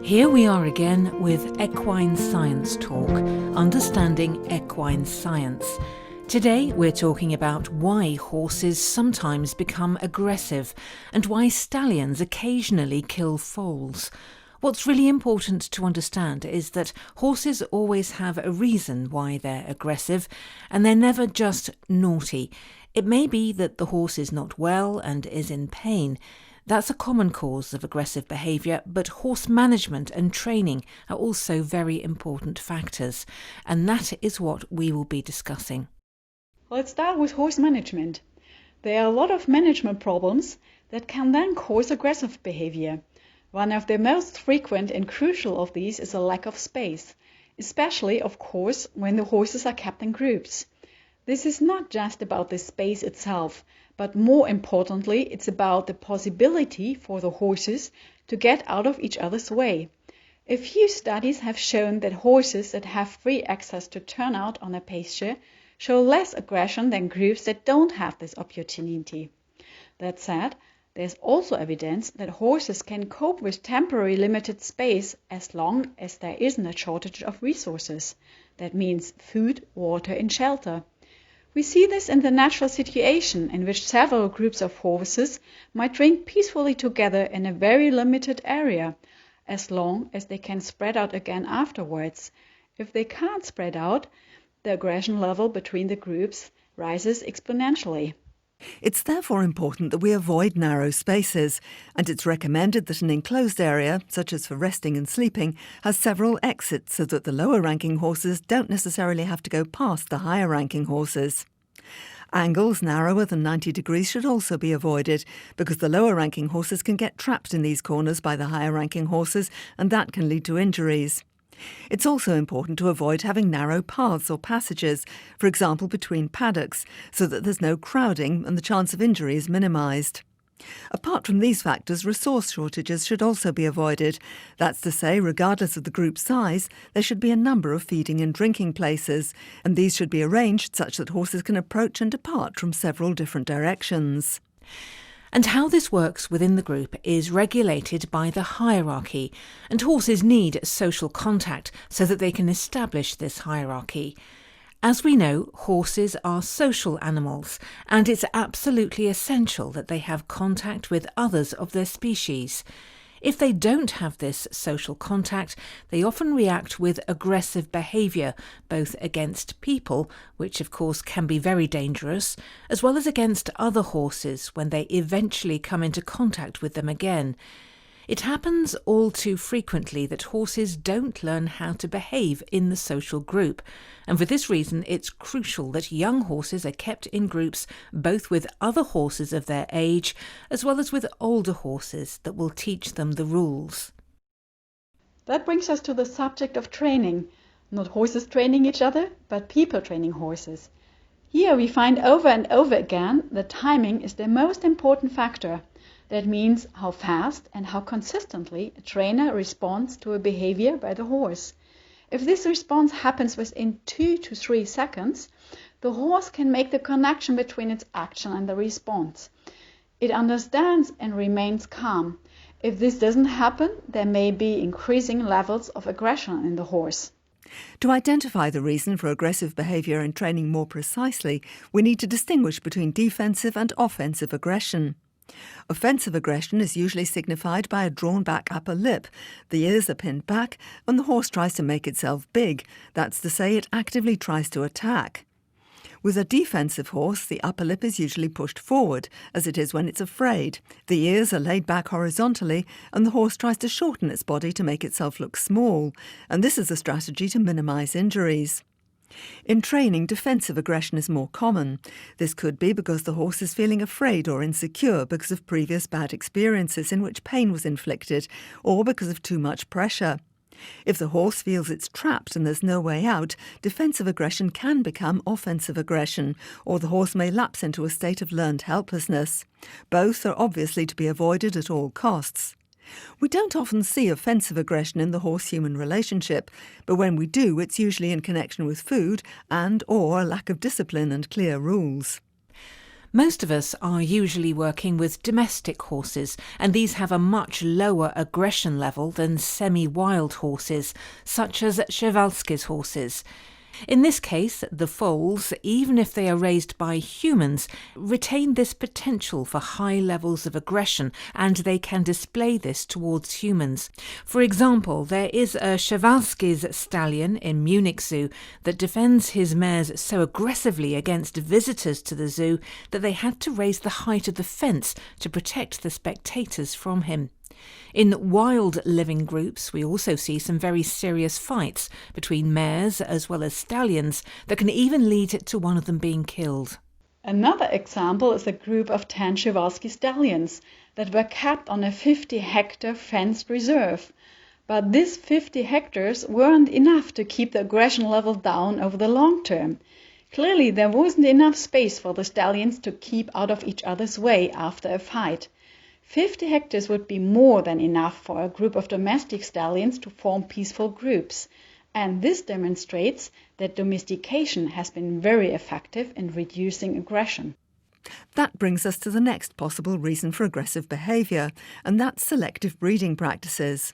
Here we are again with Equine Science Talk, understanding equine science. Today we're talking about why horses sometimes become aggressive and why stallions occasionally kill foals. What's really important to understand is that horses always have a reason why they're aggressive, and they're never just naughty. It may be that the horse is not well and is in pain. That's a common cause of aggressive behaviour, but horse management and training are also very important factors, and that is what we will be discussing. Let's start with horse management. There are a lot of management problems that can then cause aggressive behaviour. One of the most frequent and crucial of these is a lack of space, especially, of course, when the horses are kept in groups. This is not just about the space itself, but more importantly, it's about the possibility for the horses to get out of each other's way. A few studies have shown that horses that have free access to turn out on a pasture show less aggression than groups that don't have this opportunity. That said, there's also evidence that horses can cope with temporary limited space as long as there isn't a shortage of resources. That means food, water, and shelter. We see this in the natural situation in which several groups of horses might drink peacefully together in a very limited area, as long as they can spread out again afterwards. If they can't spread out, the aggression level between the groups rises exponentially. It's therefore important that we avoid narrow spaces, and it's recommended that an enclosed area, such as for resting and sleeping, has several exits so that the lower-ranking horses don't necessarily have to go past the higher-ranking horses. Angles narrower than 90 degrees should also be avoided, because the lower-ranking horses can get trapped in these corners by the higher-ranking horses, and that can lead to injuries. It's also important to avoid having narrow paths or passages, for example between paddocks, so that there's no crowding and the chance of injury is minimised. Apart from these factors, resource shortages should also be avoided. That's to say, regardless of the group size, there should be a number of feeding and drinking places, and these should be arranged such that horses can approach and depart from several different directions. And how this works within the group is regulated by the hierarchy, and horses need social contact so that they can establish this hierarchy. As we know, horses are social animals, and it's absolutely essential that they have contact with others of their species. If they don't have this social contact, they often react with aggressive behaviour, both against people, which of course can be very dangerous, as well as against other horses when they eventually come into contact with them again. It happens all too frequently that horses don't learn how to behave in the social group, and for this reason it's crucial that young horses are kept in groups both with other horses of their age as well as with older horses that will teach them the rules. That brings us to the subject of training. Not horses training each other, but people training horses. Here we find over and over again that timing is the most important factor. That means how fast and how consistently a trainer responds to a behavior by the horse. If this response happens within 2 to 3 seconds, the horse can make the connection between its action and the response. It understands and remains calm. If this doesn't happen, there may be increasing levels of aggression in the horse. To identify the reason for aggressive behaviour and training more precisely, we need to distinguish between defensive and offensive aggression. Offensive aggression is usually signified by a drawn-back upper lip. The ears are pinned back and the horse tries to make itself big. That's to say, it actively tries to attack. With a defensive horse, the upper lip is usually pushed forward, as it is when it's afraid. The ears are laid back horizontally and the horse tries to shorten its body to make itself look small, and this is a strategy to minimise injuries. In training, defensive aggression is more common. This could be because the horse is feeling afraid or insecure because of previous bad experiences in which pain was inflicted, or because of too much pressure. If the horse feels it's trapped and there's no way out, defensive aggression can become offensive aggression, or the horse may lapse into a state of learned helplessness. Both are obviously to be avoided at all costs. We don't often see offensive aggression in the horse-human relationship, but when we do, it's usually in connection with food and/or a lack of discipline and clear rules. Most of us are usually working with domestic horses, and these have a much lower aggression level than semi-wild horses, such as Przewalski's horses. In this case, the foals, even if they are raised by humans, retain this potential for high levels of aggression, and they can display this towards humans. For example, there is a Przewalski's stallion in Munich Zoo that defends his mares so aggressively against visitors to the zoo that they had to raise the height of the fence to protect the spectators from him. In wild living groups, we also see some very serious fights between mares as well as stallions that can even lead to one of them being killed. Another example is a group of 10 Przewalski stallions that were kept on a 50-hectare fenced reserve. But these 50 hectares weren't enough to keep the aggression level down over the long term. Clearly, there wasn't enough space for the stallions to keep out of each other's way after a fight. 50 hectares would be more than enough for a group of domestic stallions to form peaceful groups, and this demonstrates that domestication has been very effective in reducing aggression. That brings us to the next possible reason for aggressive behaviour, and that's selective breeding practices.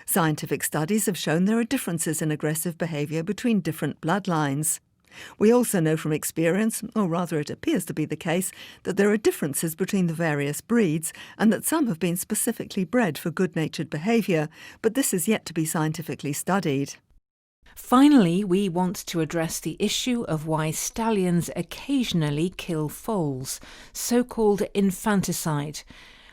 Scientific studies have shown there are differences in aggressive behaviour between different bloodlines. We also know from experience, or rather it appears to be the case, that there are differences between the various breeds and that some have been specifically bred for good-natured behaviour, but this is yet to be scientifically studied. Finally, we want to address the issue of why stallions occasionally kill foals, so-called infanticide.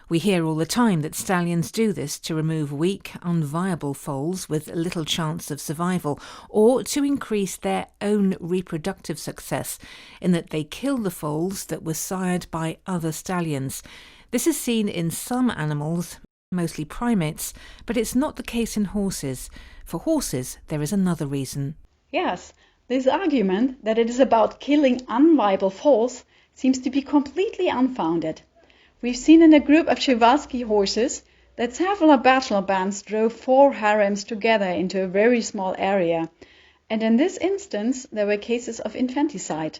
We hear all the time that stallions do this to remove weak, unviable foals with little chance of survival, or to increase their own reproductive success, in that they kill the foals that were sired by other stallions. This is seen in some animals, mostly primates, but it's not the case in horses. For horses, there is another reason. Yes, this argument that it is about killing unviable foals seems to be completely unfounded. We've seen in a group of Przewalski horses that several bachelor bands drove 4 harems together into a very small area, and in this instance there were cases of infanticide.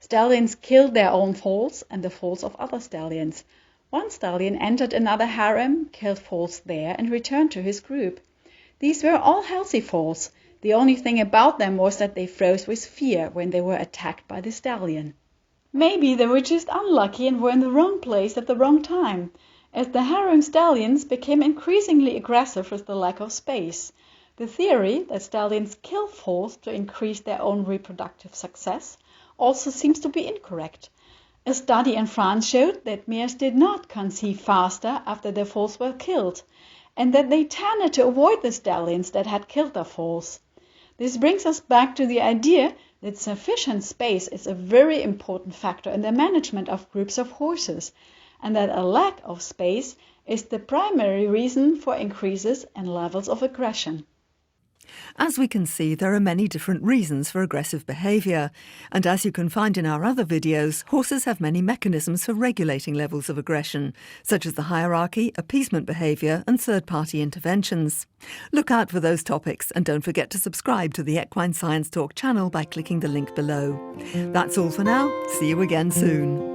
Stallions killed their own foals and the foals of other stallions. One stallion entered another harem, killed foals there, and returned to his group. These were all healthy foals. The only thing about them was that they froze with fear when they were attacked by the stallion. Maybe they were just unlucky and were in the wrong place at the wrong time, as the harem stallions became increasingly aggressive with the lack of space. The theory that stallions kill foals to increase their own reproductive success also seems to be incorrect. A study in France showed that mares did not conceive faster after their foals were killed, and that they tended to avoid the stallions that had killed their foals. This brings us back to the idea that sufficient space is a very important factor in the management of groups of horses, and that a lack of space is the primary reason for increases in levels of aggression. As we can see, there are many different reasons for aggressive behaviour, and as you can find in our other videos, horses have many mechanisms for regulating levels of aggression, such as the hierarchy, appeasement behaviour and third-party interventions. Look out for those topics, and don't forget to subscribe to the Equine Science Talk channel by clicking the link below. That's all for now. See you again soon.